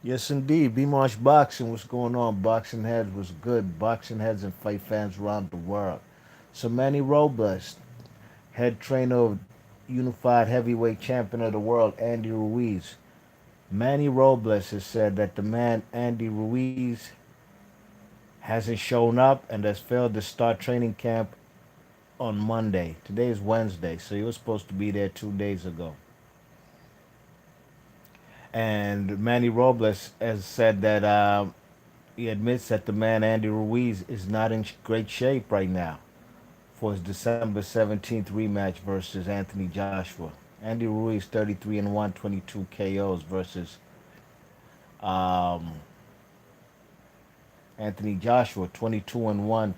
Yes, indeed. B-Marsh Boxing, what's going on? Boxing Heads was good. Boxing Heads and fight fans around the world. So Manny Robles, head trainer of unified heavyweight champion of the world, Andy Ruiz. Manny Robles has said that the man, Andy Ruiz, hasn't shown up and has failed to start training camp on Monday. Today is Wednesday, so he was supposed to be there 2 days ago. And Manny Robles has said that he admits that the man Andy Ruiz is not in great shape right now for his December 17th rematch versus Anthony Joshua. Andy Ruiz 33-1, 22 KOs versus um, Anthony Joshua 22-1,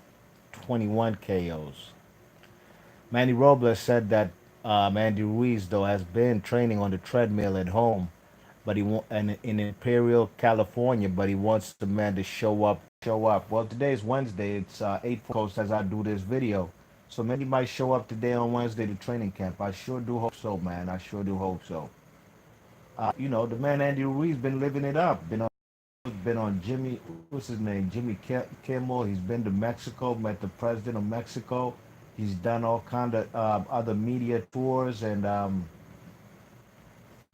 21 KOs. Manny Robles said that Andy Ruiz though has been training on the treadmill at home, but in Imperial, California, but he wants the man to show up. Show up. Well, today is Wednesday. It's 8 Coast as I do this video. So many might show up today on Wednesday to training camp. I sure do hope so, man. I sure do hope so. The man Andy Ruiz been living it up. Been on Jimmy, what's his name? Kimmel. He's been to Mexico, met the president of Mexico. He's done all kind of other media tours and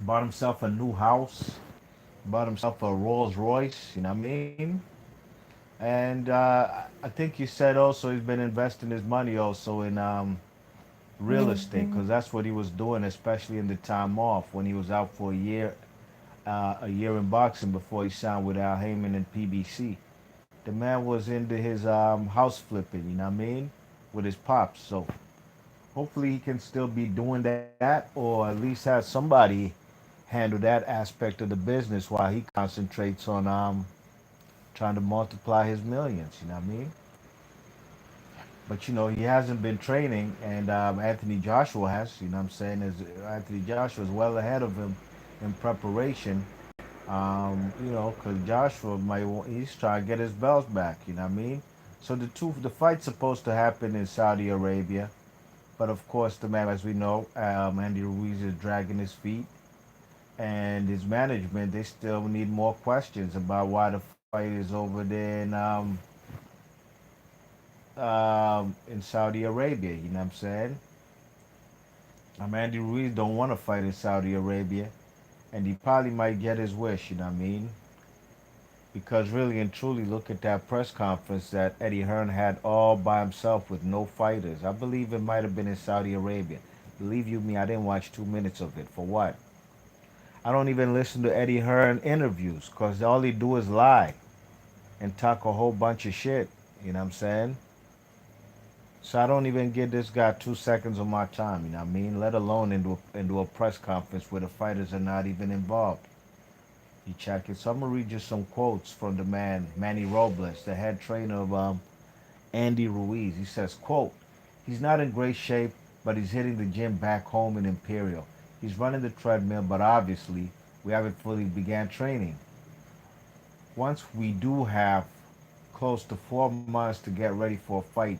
bought himself a new house, bought himself a Rolls Royce. You know what I mean? And I think he said also he's been investing his money also in real estate because that's what he was doing, especially in the time off when he was out for a year in boxing before he signed with Al Heyman and PBC. The man was into his house flipping, you know what I mean, with his pops. So hopefully he can still be doing that, or at least have somebody handle that aspect of the business while he concentrates on trying to multiply his millions. You know what I mean? But he hasn't been training, and Anthony Joshua has. You know what I'm saying? Anthony Joshua is well ahead of him in preparation. Because Joshua he's trying to get his belts back. You know what I mean? So the fight's supposed to happen in Saudi Arabia, but of course the man, as we know, Andy Ruiz is dragging his feet, and his management they still need more questions about why the fight is over there in Saudi Arabia. You know what I'm saying? Andy Ruiz don't want to fight in Saudi Arabia, and he probably might get his wish. You know what I mean? Because really and truly, look at that press conference that Eddie Hearn had all by himself with no fighters. I believe it might have been in Saudi Arabia. Believe you me, I didn't watch 2 minutes of it. For what? I don't even listen to Eddie Hearn interviews because all he do is lie and talk a whole bunch of shit. You know what I'm saying? So I don't even give this guy 2 seconds of my time. You know what I mean? Let alone into a press conference where the fighters are not even involved. You check it. So I'm gonna read you some quotes from the man Manny Robles, the head trainer of Andy Ruiz. He says, "Quote: He's not in great shape, but he's hitting the gym back home in Imperial. He's running the treadmill, but obviously we haven't fully began training. Once we do have close to 4 months to get ready for a fight,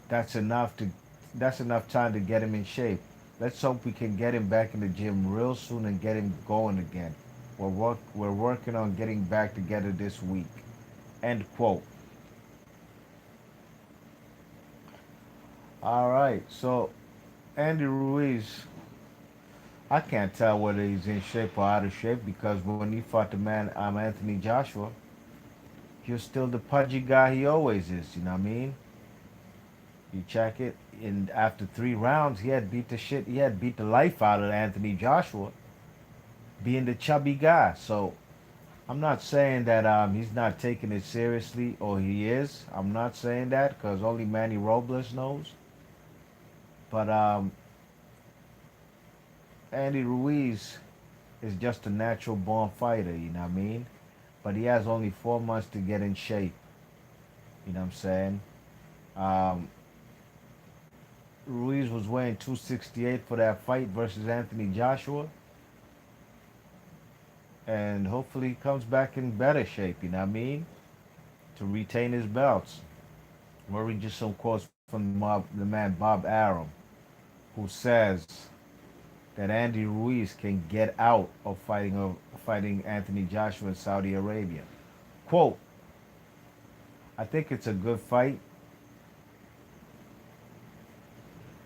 that's enough to that's enough time to get him in shape. Let's hope we can get him back in the gym real soon and get him going again. We're working on getting back together this week." End quote. All right, so Andy Ruiz, I can't tell whether he's in shape or out of shape because when he fought the man Anthony Joshua, he was still the pudgy guy he always is. You know what I mean? You check it, and after 3 rounds, he had beat the shit. He had beat the life out of Anthony Joshua, being the chubby guy. So I'm not saying that he's not taking it seriously, or he is. I'm not saying that because only Manny Robles knows. But Andy Ruiz is just a natural born fighter, you know what I mean? But he has only 4 months to get in shape, you know what I'm saying? Um, Ruiz was weighing 268 for that fight versus Anthony Joshua, and hopefully he comes back in better shape, you know what I mean? To retain his belts. We'll read just some quotes from the man Bob Arum, who says that Andy Ruiz can get out of fighting Anthony Joshua in Saudi Arabia. Quote, I think it's a good fight.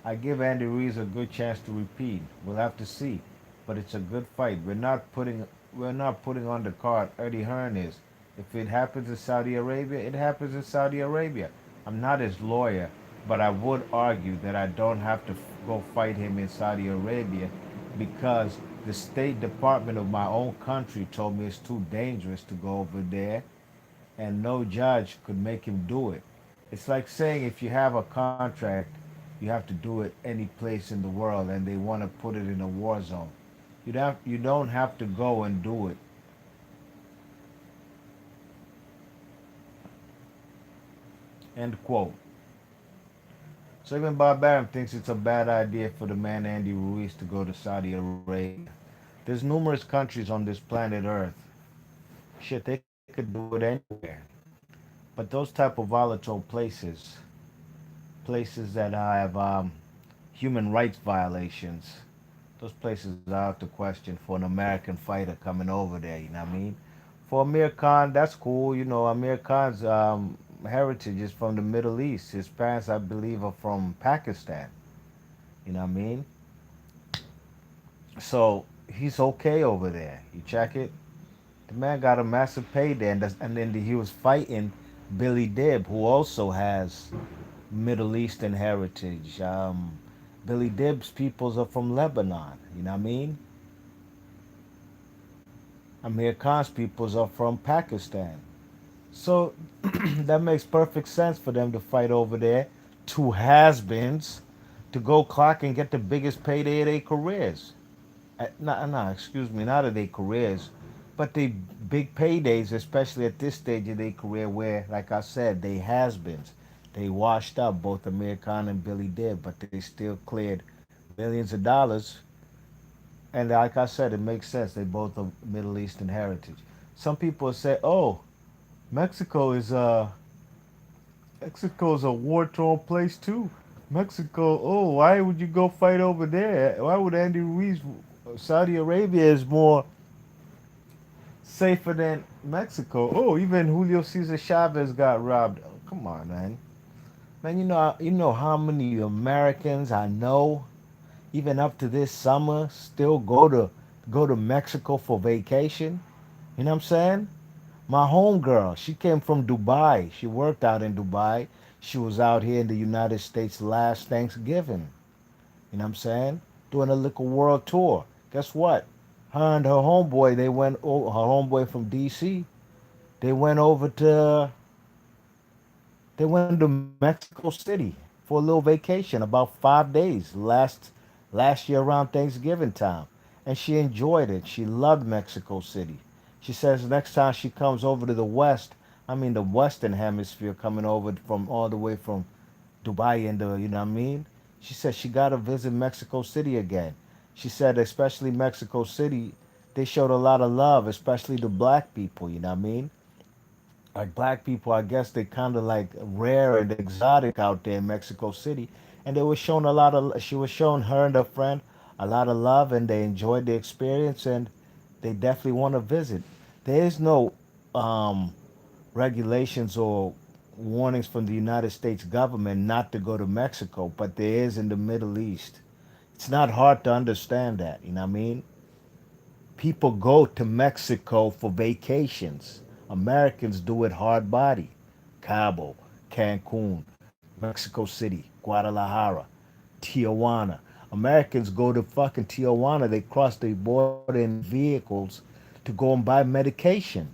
I give Andy Ruiz a good chance to repeat. We'll have to see, but it's a good fight. We're not putting on the card. Eddie Hearn is. If it happens in Saudi Arabia, it happens in Saudi Arabia. I'm not his lawyer, but I would argue that I don't have to go fight him in Saudi Arabia because the State Department of my own country told me it's too dangerous to go over there, and no judge could make him do it. It's like saying if you have a contract, you have to do it any place in the world, and they want to put it in a war zone. You don't have to go and do it. End quote. So even Barbarian thinks it's a bad idea for the man Andy Ruiz to go to Saudi Arabia. There's numerous countries on this planet Earth. Shit, they could do it anywhere. But those type of volatile places, places that have human rights violations, those places are out to question for an American fighter coming over there. You know what I mean? For Amir Khan, that's cool. You know, Amir Khan's heritage is from the Middle East. His parents, I believe, are from Pakistan. You know what I mean? So he's okay over there. You check it. The man got a massive payday, and then he was fighting Billy Dib, who also has Middle Eastern heritage. Billy Dib's peoples are from Lebanon. You know what I mean? Amir Khan's peoples are from Pakistan. So that makes perfect sense for them to fight over there. Two has-beens to go clock and get the biggest payday of their careers. No, excuse me, not of their careers, but the big paydays, especially at this stage of their career, where, like I said, they has-beens. They washed up, both Amir Khan and Billy did, but they still cleared millions of dollars. And like I said, it makes sense. They both are Middle Eastern heritage. Some people say, "Oh, Mexico is a Mexico's a war-torn place too. Mexico, oh, why would you go fight over there? Why would Andy Ruiz? Saudi Arabia is more safer than Mexico. Oh, even Julio Cesar Chavez got robbed. Oh, come on, man. Man, you know how many Americans I know, even up to this summer, still go to Mexico for vacation. You know what I'm saying? My homegirl, she came from Dubai. She worked out in Dubai. She was out here in the United States last Thanksgiving. You know what I'm saying? Doing a little world tour. Guess what? Her and her homeboy, her homeboy from DC, they went over to, they went to Mexico City for a little vacation, about 5 days, last year around Thanksgiving time. And she enjoyed it. She loved Mexico City. She says next time she comes over to the West, I mean the Western Hemisphere, coming over from all the way from Dubai and you know what I mean? She said she got to visit Mexico City again. She said especially Mexico City, they showed a lot of love, especially the black people, you know what I mean? Like black people, I guess they kind of like rare and exotic out there in Mexico City, and they were showing a lot of. She was showing her and her friend a lot of love, and they enjoyed the experience, and they definitely want to visit. There is no um, regulations or warnings from the United States government not to go to Mexico, but there is in the Middle East. It's not hard to understand that. You know what I mean? People go to Mexico for vacations. Americans do it hard body. Cabo, Cancun, Mexico City, Guadalajara, Tijuana. Americans go to fucking Tijuana. They cross the border in vehicles to go and buy medication.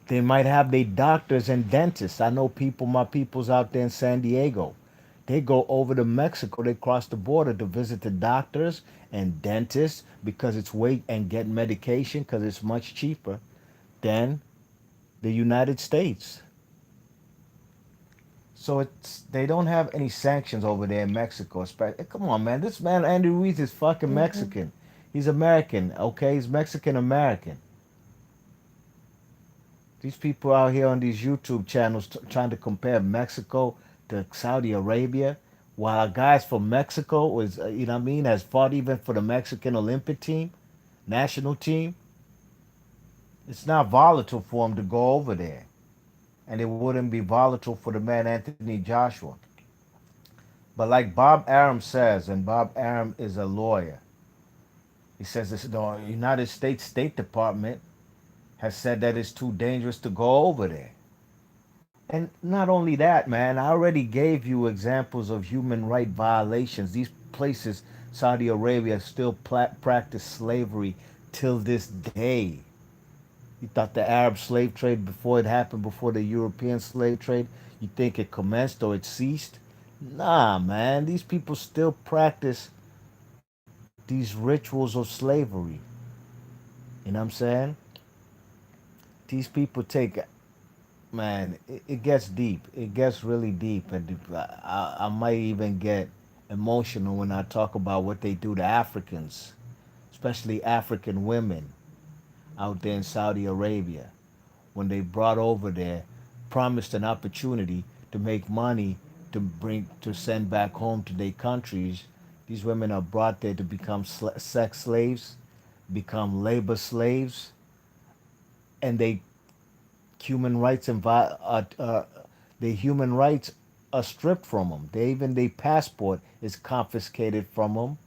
They might have their doctors and dentists. I know people, my people's out there in San Diego. They go over to Mexico. They cross the border to visit the doctors and dentists because it's weight and get medication because it's much cheaper than the United States. So they don't have any sanctions over there in Mexico. Come on, man. This man Andy Ruiz is fucking Mexican. He's American, okay? He's Mexican American. These people out here on these YouTube channels trying to compare Mexico to Saudi Arabia, while guys from Mexico was, you know what I mean, has fought even for the Mexican Olympic team, national team. It's not volatile for him to go over there, and it wouldn't be volatile for the man Anthony Joshua. But like Bob Arum says, and Bob Arum is a lawyer, he says this, the United States State Department has said that it's too dangerous to go over there. And not only that, man, I already gave you examples of human right violations. These places, Saudi Arabia, still practice slavery till this day. You thought the Arab slave trade before it happened, before the European slave trade, you think it commenced or it ceased? Nah, man. These people still practice these rituals of slavery. You know what I'm saying? These people take, man, it gets deep. It gets really deep. And I might even get emotional when I talk about what they do to Africans, especially African women out there in Saudi Arabia. When they brought over there, promised an opportunity to make money to send back home to their countries. These women are brought there to become sex slaves, become labor slaves, and human rights and their human rights are stripped from them. They even their passport is confiscated from them,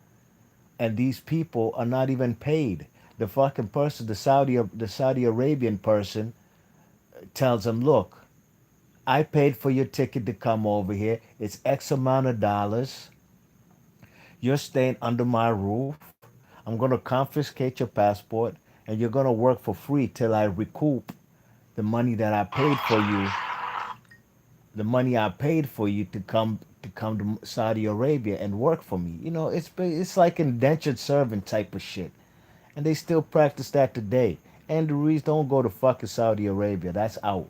and these people are not even paid. The fucking person, the Saudi Arabian person, tells them, "Look, I paid for your ticket to come over here. It's X amount of dollars. You're staying under my roof. I'm going to confiscate your passport and you're going to work for free till I recoup the money that I paid for you, the money I paid for you to come to Saudi Arabia and work for me." You know, it's like indentured servant type of shit. And they still practice that today. And the Ruiz don't go to fucking Saudi Arabia. That's out.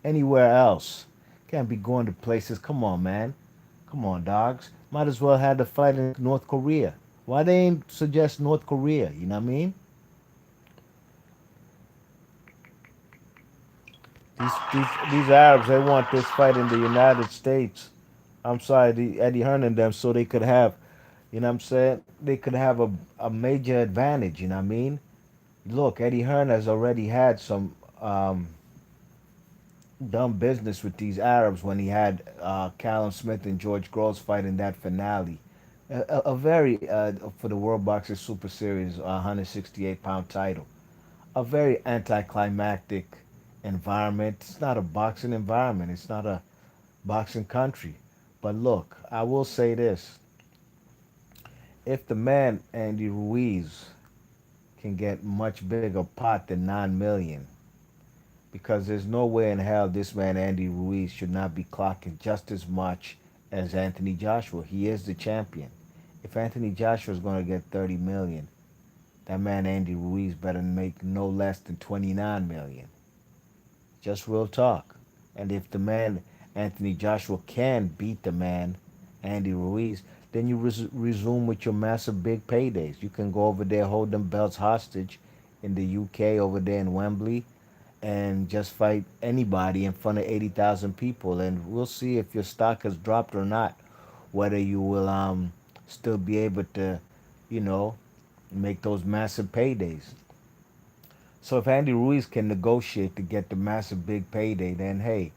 Anywhere else. Can't be going to places. Come on, man. Come on, dogs. Might as well have the fight in North Korea. Why they ain't suggest North Korea? You know what I mean? These Arabs, they want this fight in the United States. I'm sorry, the Eddie Hearn and them, so they could have, you know what I'm saying? They could have a major advantage, you know what I mean? Look, Eddie Hearn has already had some dumb business with these Arabs when he had Callum Smith and George Groves fight in that finale. A very, for the World Boxing Super Series 168-pound title. A very anticlimactic environment. It's not a boxing environment. It's not a boxing country. But look, I will say this. If the man, Andy Ruiz, can get much bigger pot than 9 million, because there's no way in hell this man Andy Ruiz should not be clocking just as much as Anthony Joshua. He is the champion. If Anthony Joshua is going to get 30 million, that man Andy Ruiz better make no less than 29 million. Just real talk. And if the man Anthony Joshua can beat the man Andy Ruiz, then you resume with your massive big paydays. You can go over there, hold them belts hostage in the UK over there in Wembley, and just fight anybody in front of 80,000 people. And we'll see if your stock has dropped or not, whether you will still be able to, you know, make those massive paydays. So if Andy Ruiz can negotiate to get the massive big payday, then hey,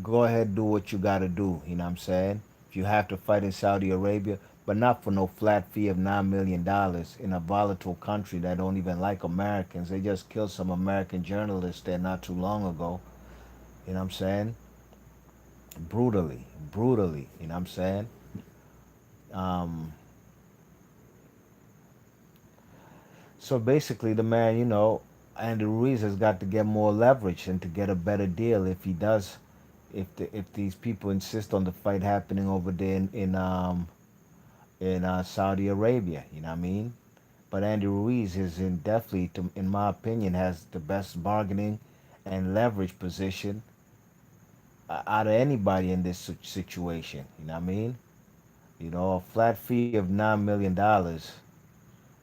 go ahead, do what you got to do. You know what I'm saying? If you have to fight in Saudi Arabia, but not for no flat fee of $9 million in a volatile country that don't even like Americans. They just killed some American journalists there not too long ago. You know what I'm saying? Brutally, brutally. You know what I'm saying? Um, so basically, the man, Andy Ruiz has got to get more leverage and to get a better deal if he does. If these people insist on the fight happening over there in Saudi Arabia, you know what I mean? But Andy Ruiz is in definitely, in my opinion, has the best bargaining and leverage position out of anybody in this situation. You know what I mean? A flat fee of $9 million,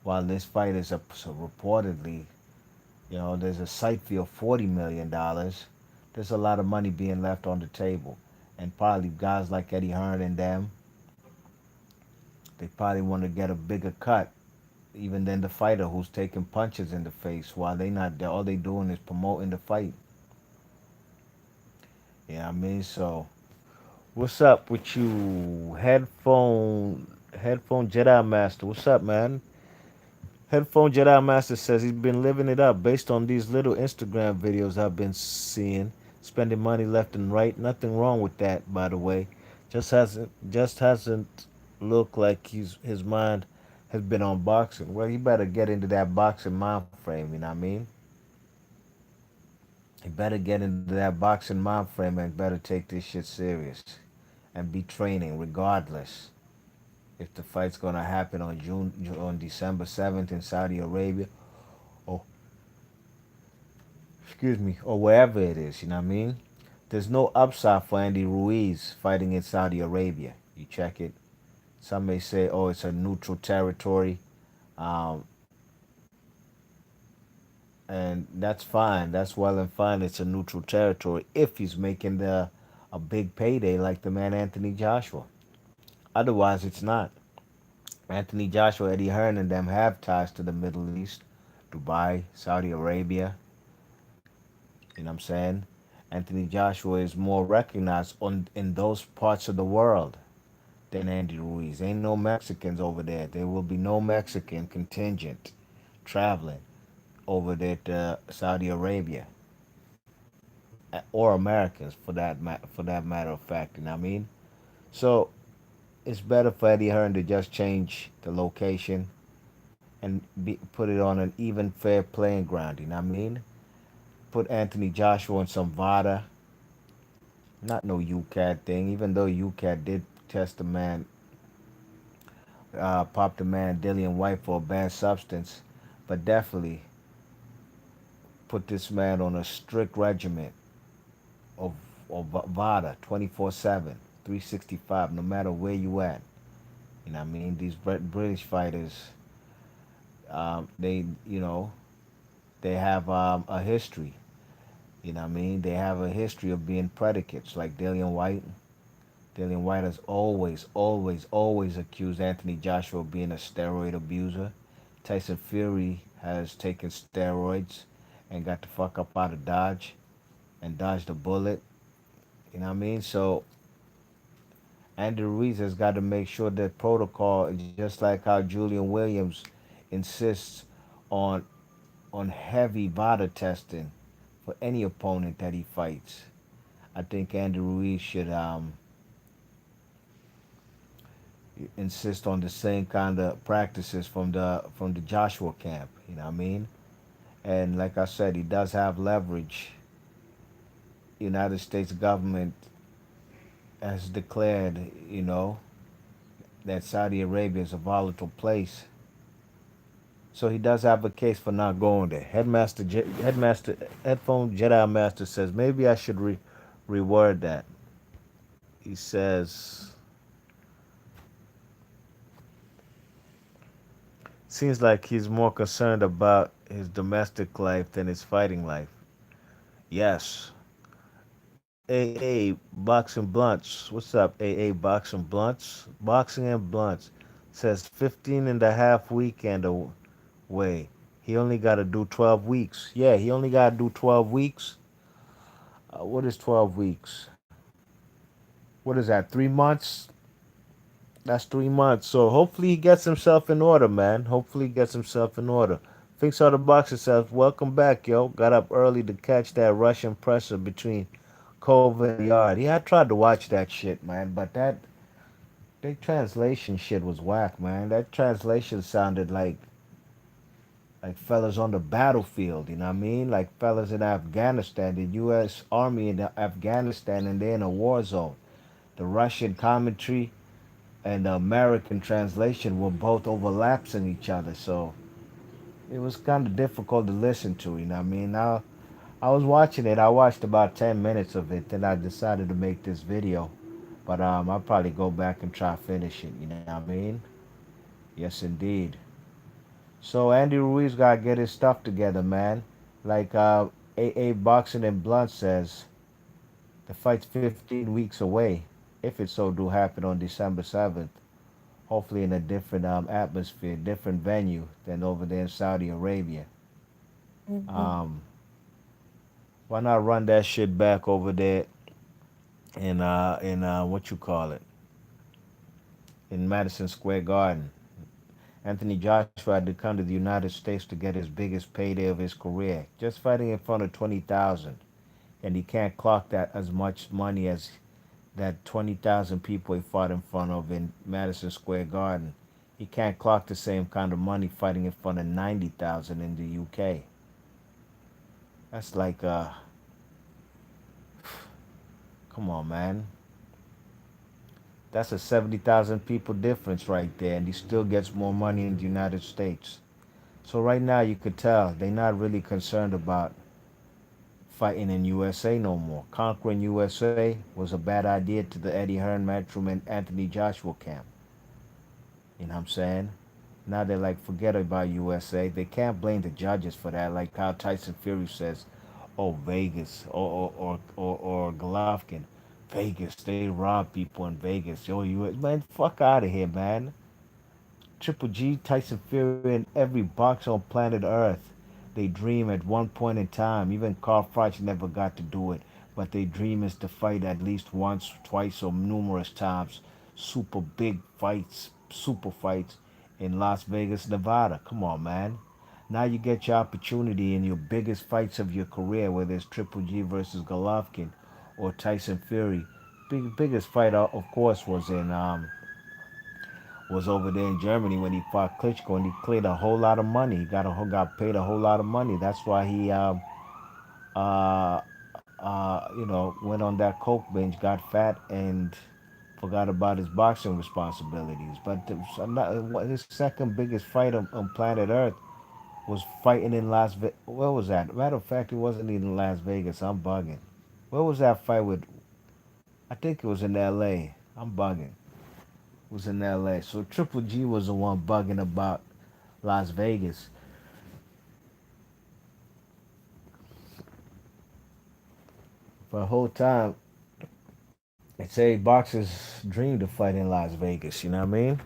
while this fight is so reportedly, there's a site fee of $40 million. There's a lot of money being left on the table, and probably guys like Eddie Hearn and them, they probably want to get a bigger cut even than the fighter who's taking punches in the face while they not there. All they doing is promoting the fight. Yeah, I mean, so what's up with you, headphone Jedi Master? What's up, man? Headphone Jedi Master says he's been living it up based on these little Instagram videos I've been seeing, spending money left and right. Nothing wrong with that, by the way. Just hasn't looked like his mind has been on boxing. Well, he better get into that boxing mind frame. You know what I mean? He better get into that boxing mind frame and better take this shit serious and be training regardless if the fight's gonna happen on December 7th in Saudi Arabia or excuse me, or wherever it is, you know what I mean? There's no upside for Andy Ruiz fighting in Saudi Arabia. You check it. Some may say, oh, it's a neutral territory. Um, and that's fine. That's well and fine. It's a neutral territory if he's making a big payday like the man Anthony Joshua. Otherwise, it's not. Anthony Joshua, Eddie Hearn, and them have ties to the Middle East, Dubai, Saudi Arabia. You know what I'm saying? Anthony Joshua is more recognized in those parts of the world than Andy Ruiz. Ain't no Mexicans over there. There will be no Mexican contingent traveling over there to Saudi Arabia or Americans for that matter of fact. You know what I mean? So it's better for Eddie Hearn to just change the location and put it on an even fair playing ground. You know what I mean? Put Anthony Joshua in some VADA, not no UCAD thing. Even though UCAD did test the man, popped the man Dillian White for a banned substance, but definitely put this man on a strict regimen of VADA 24/7, 365, no matter where you at. You know what I mean? These British fighters, they, they have a history. You know what I mean? They have a history of being predicates like Dillian White. Dillian White has always, always, always accused Anthony Joshua of being a steroid abuser. Tyson Fury has taken steroids and got the fuck up out of Dodge and dodged a bullet. You know what I mean? So Andy Ruiz has got to make sure that protocol, just like how Julian Williams insists on heavy VADA testing for any opponent that he fights. I think Andy Ruiz should insist on the same kind of practices from the Joshua camp. You know what I mean? And like I said, he does have leverage. United States government has declared, that Saudi Arabia is a volatile place. So he does have a case for not going there. Headphone Jedi Master says maybe I should reword that. He says seems like he's more concerned about his domestic life than his fighting life. Yes. AA Boxing Blunts. What's up, AA Boxing Blunts? Boxing and Blunts says 15 and a half weekend away. He only got to do 12 weeks. Yeah, he only got to do 12 weeks. What is 12 weeks? What is that, 3 months? That's 3 months. So hopefully he gets himself in order, man. Hopefully he gets himself in order. Thinks all the boxer says, welcome back, yo. Got up early to catch that Russian presser between Kova and Yard. Yeah, I tried to watch that shit, man, but that translation shit was whack, man. That translation sounded like fellas on the battlefield, you know what I mean? Like fellas in Afghanistan, the U.S. Army in Afghanistan, and they're in a war zone. The Russian commentary and the American translation were both overlapping each other, so it was kind of difficult to listen to, you know what I mean? I was watching it. I watched about 10 minutes of it, then I decided to make this video. But I'll probably go back and try to finish it, you know what I mean? Yes, indeed. So Andy Ruiz got to get his stuff together, man. Like AA Boxing and Blunt says, the fight's 15 weeks away, if it so do happen on December 7th. hopefully in a different atmosphere, different venue than over there in Saudi Arabia. Mm-hmm. Um, why not run that shit back over there in what you call it, in Madison Square Garden? Anthony Joshua had to come to the United States to get his biggest payday of his career, just fighting in front of 20,000, and he can't clock that as much money as that 20,000 people he fought in front of in Madison Square Garden. He can't clock the same kind of money fighting in front of 90,000 in the UK. That's like, come on, man. That's a 70,000 people difference right there, and he still gets more money in the United States. So right now you could tell they're not really concerned about fighting in USA no more. Conquering USA was a bad idea to the Eddie Hearn, Matchroom, and Anthony Joshua camp. You know what I'm saying? Now they're like, forget about USA. They can't blame the judges for that. Like how Tyson Fury says, oh, Vegas or Golovkin. Vegas, they rob people in Vegas. Yo, you man, fuck out of here, man. Triple G, Tyson Fury, and every boxer on planet Earth. They dream at one point in time. Even Carl Froch never got to do it, but they dream is to fight at least once, twice, or numerous times. Super big fights, super fights in Las Vegas, Nevada. Come on, man. Now you get your opportunity in your biggest fights of your career, whether it's Triple G versus Golovkin or Tyson Fury. Biggest fight, of course, was over there in Germany when he fought Klitschko, and he cleared a whole lot of money. He got paid a whole lot of money. That's why he uh went on that coke binge, got fat, and forgot about his boxing responsibilities. But his second biggest fight on planet Earth was fighting in Las Vegas. Where was that? Matter of fact, it wasn't in Las Vegas. I'm bugging. Where was that fight with? I think it was in L.A. I'm bugging. It was in L.A. So Triple G was the one bugging about Las Vegas. For the whole time, it's a boxer's dream to fight in Las Vegas. You know what I mean?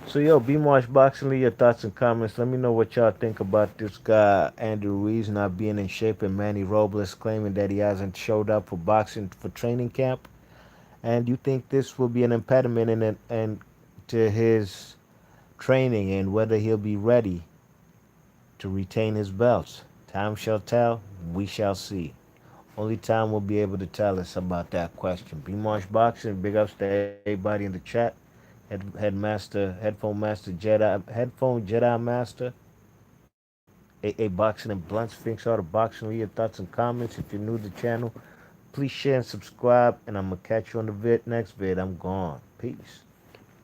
So yo, B Marsh Boxing, leave your thoughts and comments. Let me know what y'all think about this guy Andrew Ruiz not being in shape, and Manny Robles claiming that he hasn't showed up for boxing for training camp. And you think this will be an impediment and to his training and whether he'll be ready to retain his belts? Time shall tell. We shall see. Only time will be able to tell us about that question. B Marsh Boxing, big ups to everybody in the chat. Headphone Jedi Master, AA Boxing and Blunt Sphinx, all the boxing. Leave your thoughts and comments. If you're new to the channel, please share and subscribe. And I'm gonna catch you on the next vid. I'm gone. Peace.